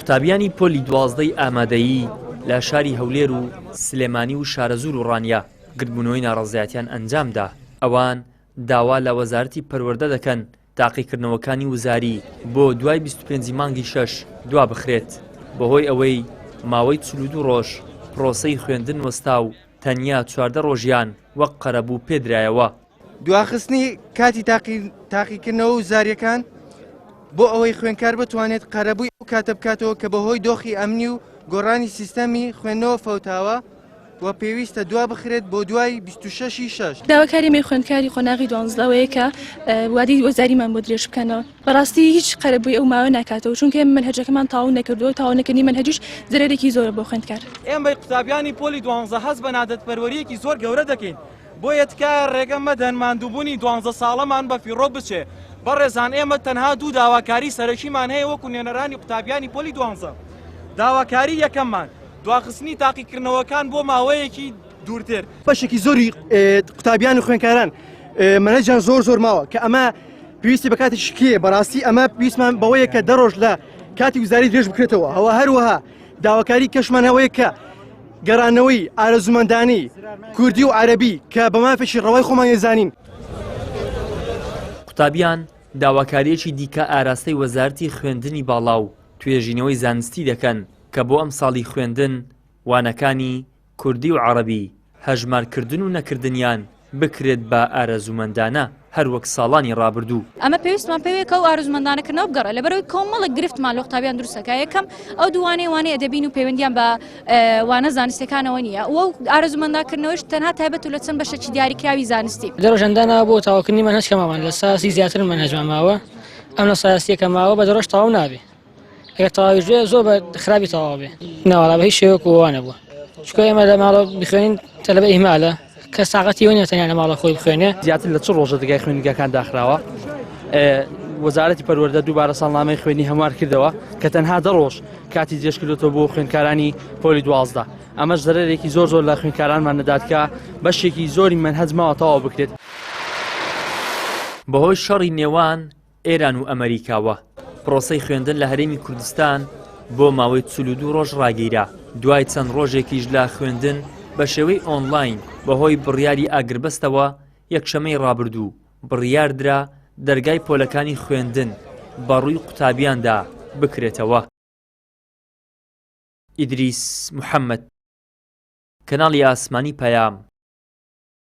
قوتابیانی پۆلی 12 ئامادەیی لە شاری هەولێر و سلێمانی و شارەزور و ڕانیا گرتبوونەوەی ناڕەزایەتیان ئەنجامدا. ئەوان داوا لە وەزارەتی پەروەردە دەکەن تاقیکردنەوەکانی وزاری بۆ دوای 25 مانگی 6 دوا بخرێت بەهۆی ئەوەی ماوەی 42 ڕۆژ پرۆسەی خوێندن وەستا و تەنیا 14 ڕۆژیان وەک قەرەبوو پێدرایەوە. دواخستنی کاتی تاقیکردنەوە وزاریەکان بۆ ئەوەی خوێندکار بتوانێت قەرەبووی ئەو کاتە بکاتەوە کە بەهۆی دۆخی ئەمنی و گۆڕانی سیستەمی خوێندنەوە فەوتاوە و پێویستە دوا بخرێت بۆ دوای 26 شەش. داواکاری مێ خوێندکاری خۆناغی 12ەوەیە کە وادی وەزاریمان بۆ درێژ بکەنەوە. بەڕاستی هیچ قەرەبووی ئەو ماوە ناکاتەوە چونکە منهەجەکەمان تاو نەکردووە تاوانەکردنی منهەجیش زەرێکی زۆرە بۆ خوێندکار. ئێمە قوتابیانی پۆلی 12 هەست بە نادەتپەروەریەکی زۆر گەورە دەکەین بۆ یەتکار ڕێگەم مەدەن ماندووبوونی 12 ساڵەمان بە فیڕۆ بچێ. بەڕێزان ئێمە تەنها دوو داواکاری سەرەکیمان هەیە وەکو نوێنەرانی قوتابیانی پۆلی 12. داواکاری یەکەممان دواخستنی تاقیکردنەوەکان بۆ ماوەیەکی دوورتر. بەشێکی زۆری قوتابیان و خوێندکاران منهەجیان زۆر ماوە کە ئەمە پێویستی بە کاتێکی کێ بەڕاستی ئەمە پێویستمان بەوەیە کە دەڕۆژ لە کاتی وزاری درێژ بکرێتەوە. ئەوە هەروەها داواکاری کەشمان هەوەیە کە گەڕانەوەی ئارەزومەندانی کوردی و عەرەبی کە بە مافێکی ڕەوای خۆمان ێزانین. قوتابیان داواکاریەکی دیکە ئاراستەی وەزارەتی خوێندنی باڵا و توێژینەوەی زانستی دەکەن کە بۆ ئەم ساڵی خوێندن وانەکانی کوردی و عەرەبی هەژمارکردن و نەکردنیان بکرێت بە ئارەزومەندانە هەروەک ساڵانی ڕابردوو. ئەمە پێویستمان پێوەیە کە و ئارزومەندانەکردنەوە بگەڕێت لەبەرەوەی کۆمەڵێک گرفتمان لە قوتابیان دروستەکە. یەکەم ئەو دووانەی وانەی ئەدەبین و پەیوەندیان بە وانە زانستیەکانەوە نییە و ئارزومەنداکردنەوەش تەنها تایبەت و لە چەند بەشێکی دیاریکراوی زانستی. دەڕۆژەندانا بۆ تاواکردنی منهەج کەماوان لە ساسی زیاتر منهەجمان ماوە ئەم لە سایاسیەکە ماوە بە دەڕۆژ تەواو نابێ. ئەگەر تەواویژێ زۆر بە خراپی تەواو بێ ناوەڵا بە هیچ شێوەیەک وانە بووە چونکە ئێمە لە ماڵە بخوێنین تەلەبە ئیهمالە کە ساعەتی وێنێ تەنیا لە ماڵە خۆی بخوێنێ. زیاتر لە چ ڕۆژە دەگای خوێندنگەکان داخراوە. وەزارەتی پەروەردە دووبارە ساڵنامەی خوێنی هەموار کردەوە کە تەنها 10 ڕۆژ کاتی جێشکردێتەوە بۆ خوێندکارانی پۆلی 12. ئەمەش زەرێکی زۆر لە خوێندکارانمان نەدات کە بەشێکی زۆری منهەج ماوە تەواو بکرێت. بەهۆی شەڕی نێوان ئێران و ئەمریکاوە پرۆسەی خوێندن لە هەرێمی کوردستان بۆ ماوەی 42 ڕۆژ ڕاگیرا. دوای چەند ڕۆژێکیش لە خوێندن بە شێوەی ئۆنلاین بەهۆی بڕیاری ئاگربەستەوە یەکشەمەی ڕابردوو بڕیاردرا دەرگای پۆلەکانی خوێندن بەڕووی قوتابیاندا بکرێتەوە. ئیدریس محەممەد، کەناڵی ئاسمانی پەیام،